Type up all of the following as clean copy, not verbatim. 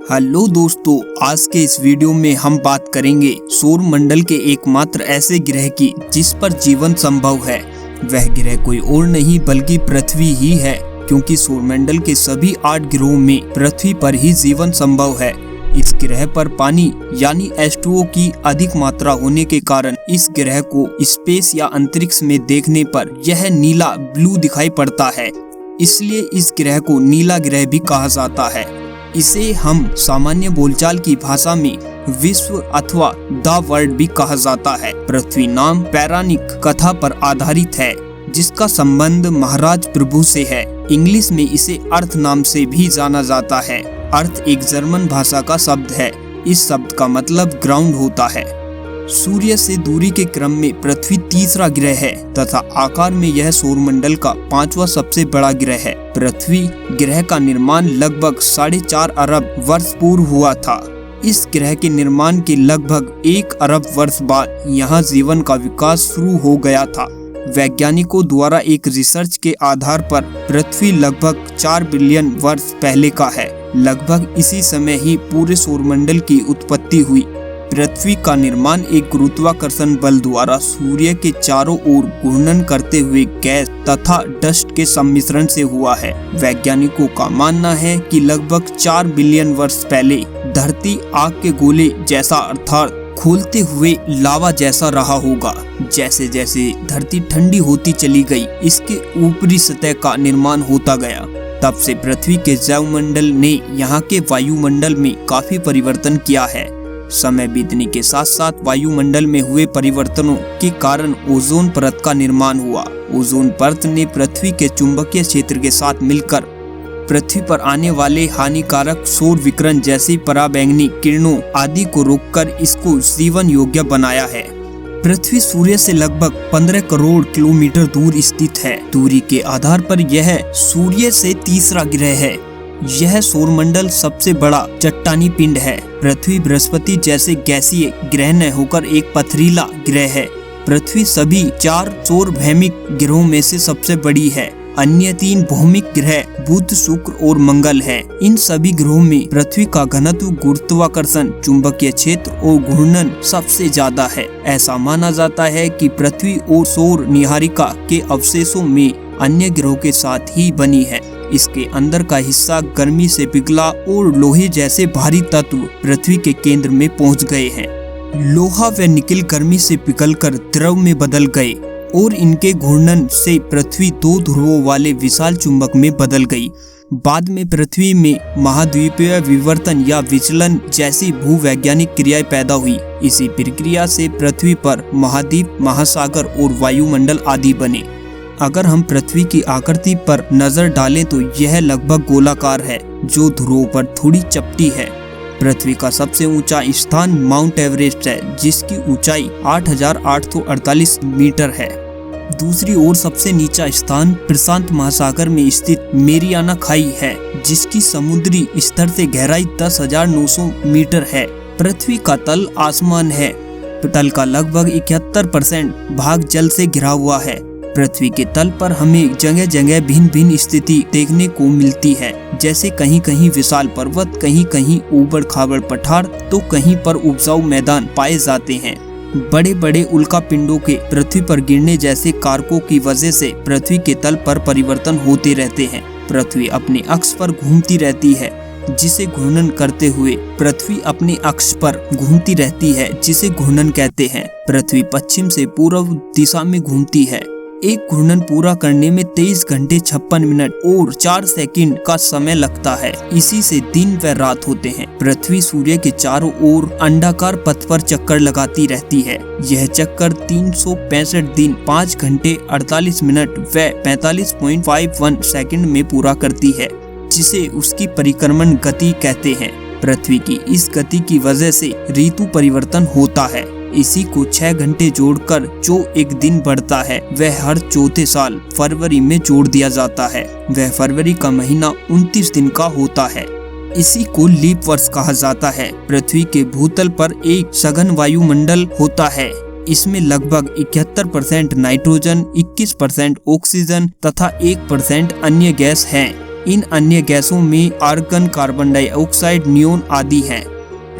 Hello दोस्तों, आज के इस वीडियो में हम बात करेंगे सौर मंडल के एकमात्र ऐसे ग्रह की जिस पर जीवन संभव है। वह ग्रह कोई और नहीं बल्कि पृथ्वी ही है, क्योंकि सौर मंडल के सभी 8 ग्रहों में पृथ्वी पर ही जीवन संभव है। इस ग्रह पर पानी यानी H2O की अधिक मात्रा होने के कारण इस ग्रह को स्पेस या अंतरिक्ष में देखने पर यह नीला ब्लू दिखाई पड़ता है, इसलिए इस ग्रह को नीला ग्रह भी कहा जाता है। इसे हम सामान्य बोलचाल की भाषा में विश्व अथवा द वर्ल्ड भी कहा जाता है। पृथ्वी नाम पौराणिक कथा पर आधारित है, जिसका संबंध महाराज प्रभु से है। इंग्लिश में इसे अर्थ नाम से भी जाना जाता है। अर्थ एक जर्मन भाषा का शब्द है। इस शब्द का मतलब ग्राउंड होता है। सूर्य से दूरी के क्रम में पृथ्वी तीसरा ग्रह है तथा आकार में यह सौरमंडल का 5वां सबसे बड़ा ग्रह है। पृथ्वी ग्रह का निर्माण लगभग 4.5 अरब वर्ष पूर्व हुआ था। इस ग्रह के निर्माण के लगभग 1 अरब वर्ष बाद यहाँ जीवन का विकास शुरू हो गया था। वैज्ञानिकों द्वारा एक रिसर्च के आधार पर पृथ्वी लगभग 4 बिलियन वर्ष पहले का है। लगभग इसी समय ही पूरे सौरमंडल की उत्पत्ति हुई। पृथ्वी का निर्माण एक गुरुत्वाकर्षण बल द्वारा सूर्य के चारों ओर घूर्णन करते हुए गैस तथा डस्ट के सम्मिश्रण से हुआ है। वैज्ञानिकों का मानना है कि लगभग 4 बिलियन वर्ष पहले धरती आग के गोले जैसा अर्थात खोलते हुए लावा जैसा रहा होगा। जैसे जैसे धरती ठंडी होती चली गई, इसके ऊपरी सतह का निर्माण होता गया। तब से पृथ्वी के जैवमंडल ने यहाँ के वायुमंडल में काफी परिवर्तन किया है। समय बीतने के साथ साथ वायुमंडल में हुए परिवर्तनों के कारण ओजोन परत का निर्माण हुआ। ओजोन परत ने पृथ्वी के चुंबकीय क्षेत्र के साथ मिलकर पृथ्वी पर आने वाले हानिकारक सौर विकिरण जैसी पराबैंगनी किरणों आदि को रोककर इसको जीवन योग्य बनाया है। पृथ्वी सूर्य से लगभग 15 करोड़ किलोमीटर दूर स्थित है। दूरी के आधार पर यह सूर्य से तीसरा ग्रह है। यह सौरमंडल सबसे बड़ा चट्टानी पिंड है। पृथ्वी बृहस्पति जैसे गैसीय ग्रह न होकर एक पथरीला ग्रह है। पृथ्वी सभी 4 सौरभौमिक ग्रहों में से सबसे बड़ी है। अन्य 3 भौमिक ग्रह बुध, शुक्र और मंगल है। इन सभी ग्रहों में पृथ्वी का घनत्व, गुरुत्वाकर्षण, चुंबकीय क्षेत्र और घूर्णन सबसे ज्यादा है। ऐसा माना जाता है कि पृथ्वी और सौर निहारिका के अवशेषों में अन्य ग्रहों के साथ ही बनी है। इसके अंदर का हिस्सा गर्मी से पिघला और लोहे जैसे भारी तत्व पृथ्वी के केंद्र में पहुंच गए हैं। लोहा व निकेल गर्मी से पिघलकर द्रव में बदल गए और इनके घूर्णन से पृथ्वी 2 ध्रुवों वाले विशाल चुंबक में बदल गई। बाद में पृथ्वी में महाद्वीपीय विवर्तन या विचलन जैसी भूवैज्ञानिक क्रियाएं पैदा हुई। इसी प्रक्रिया से पृथ्वी पर महाद्वीप, महासागर और वायुमंडल आदि बने। अगर हम पृथ्वी की आकृति पर नजर डालें तो यह लगभग गोलाकार है, जो ध्रुवों पर थोड़ी चपटी है। पृथ्वी का सबसे ऊंचा स्थान माउंट एवरेस्ट है, जिसकी ऊंचाई 8,848 मीटर है। दूसरी ओर सबसे नीचा स्थान प्रशांत महासागर में स्थित मेरियाना खाई है, जिसकी समुद्री स्तर से गहराई 10,900 मीटर है। पृथ्वी का तल आसमान है। तल का लगभग 71% भाग जल से घिरा हुआ है। पृथ्वी के तल पर हमें जगह जगह भिन्न भिन्न स्थिति देखने को मिलती है, जैसे कहीं कहीं विशाल पर्वत, कहीं कहीं ऊबड़ खाबड़ पठार, तो कहीं पर उपजाऊ मैदान पाए जाते हैं। बड़े बड़े उल्का पिंडों के पृथ्वी पर गिरने जैसे कारकों की वजह से पृथ्वी के तल पर परिवर्तन होते रहते हैं। पृथ्वी अपने अक्ष पर घूमती रहती है, जिसे घूर्णन करते हुए पृथ्वी अपने अक्ष पर घूमती रहती है, जिसे घूर्णन कहते हैं। पृथ्वी पश्चिम से पूर्व दिशा में घूमती है। एक घूर्णन पूरा करने में 23 घंटे 56 मिनट और 4 सेकंड का समय लगता है। इसी से दिन व रात होते हैं। पृथ्वी सूर्य के चारों ओर अंडाकार पथ पर चक्कर लगाती रहती है। यह चक्कर 365 दिन, 5 घंटे 48 मिनट व 45.51 सेकंड में पूरा करती है, जिसे उसकी परिक्रमण गति कहते हैं। पृथ्वी की इस गति की वजह से ऋतु परिवर्तन होता है। इसी को 6 घंटे जोड़कर जो एक दिन बढ़ता है, वह हर चौथे साल फरवरी में जोड़ दिया जाता है। वह फरवरी का महीना 29 दिन का होता है। इसी को लीप वर्ष कहा जाता है। पृथ्वी के भूतल पर एक सघन वायुमंडल होता है। इसमें लगभग 71% नाइट्रोजन, 21% ऑक्सीजन तथा 1% अन्य गैस है। इन अन्य गैसों में आर्गन, कार्बन डाइऑक्साइड, नियोन आदि हैं।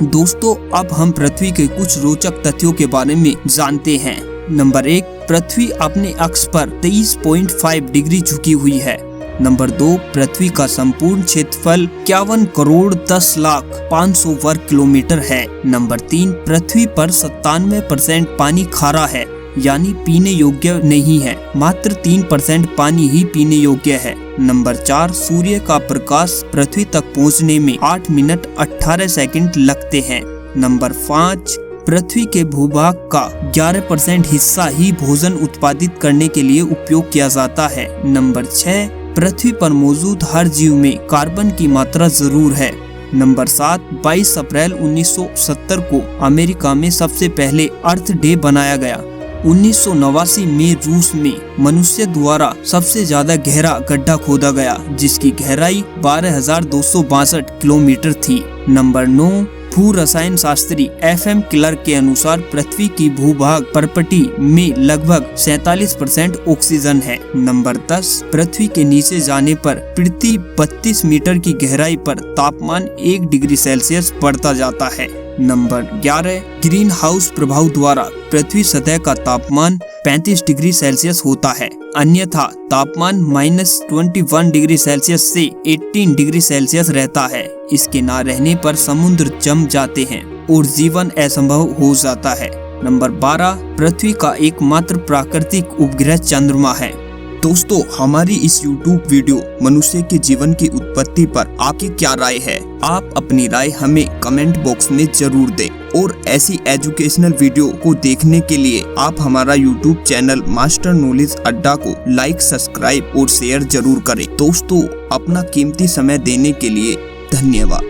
दोस्तों, अब हम पृथ्वी के कुछ रोचक तथ्यों के बारे में जानते हैं। नंबर 1, पृथ्वी अपने अक्ष पर 23.5 डिग्री झुकी हुई है। नंबर 2, पृथ्वी का संपूर्ण क्षेत्रफल 51 करोड़ 10 लाख 500 वर्ग किलोमीटर है। नंबर 3, पृथ्वी पर 97% पानी खारा है, यानी पीने योग्य नहीं है। मात्र 3% पानी ही पीने योग्य है। नंबर 4, सूर्य का प्रकाश पृथ्वी तक पहुंचने में 8 मिनट 18 सेकंड लगते हैं। नंबर 5, पृथ्वी के भूभाग का 11% हिस्सा ही भोजन उत्पादित करने के लिए उपयोग किया जाता है। नंबर 6, पृथ्वी पर मौजूद हर जीव में कार्बन की मात्रा जरूर है। नंबर 7, 22 अप्रैल 1970 को अमेरिका में सबसे पहले अर्थ डे बनाया गया। 1989 में रूस में मनुष्य द्वारा सबसे ज्यादा गहरा गड्ढा खोदा गया, जिसकी गहराई 12,262 किलोमीटर थी। नंबर 9, भू रसायन शास्त्री FM क्लर्क के अनुसार पृथ्वी की भूभाग परपटी में लगभग 47% ऑक्सीजन है। नंबर 10, पृथ्वी के नीचे जाने पर प्रति 32 मीटर की गहराई पर तापमान 1 डिग्री सेल्सियस बढ़ता जाता है। नंबर 11, ग्रीन हाउस प्रभाव द्वारा पृथ्वी सतह का तापमान 35 डिग्री सेल्सियस होता है, अन्यथा तापमान -21 डिग्री सेल्सियस से 18 डिग्री सेल्सियस रहता है। इसके न रहने पर समुद्र जम जाते हैं और जीवन असंभव हो जाता है। नंबर 12, पृथ्वी का एकमात्र प्राकृतिक उपग्रह चंद्रमा है। दोस्तों, हमारी इस YouTube वीडियो मनुष्य के जीवन की उत्पत्ति पर आपकी क्या राय है? आप अपनी राय हमें कमेंट बॉक्स में जरूर दें और ऐसी एजुकेशनल वीडियो को देखने के लिए आप हमारा YouTube चैनल मास्टर नॉलेज अड्डा को लाइक, सब्सक्राइब और शेयर जरूर करें। दोस्तों, अपना कीमती समय देने के लिए धन्यवाद।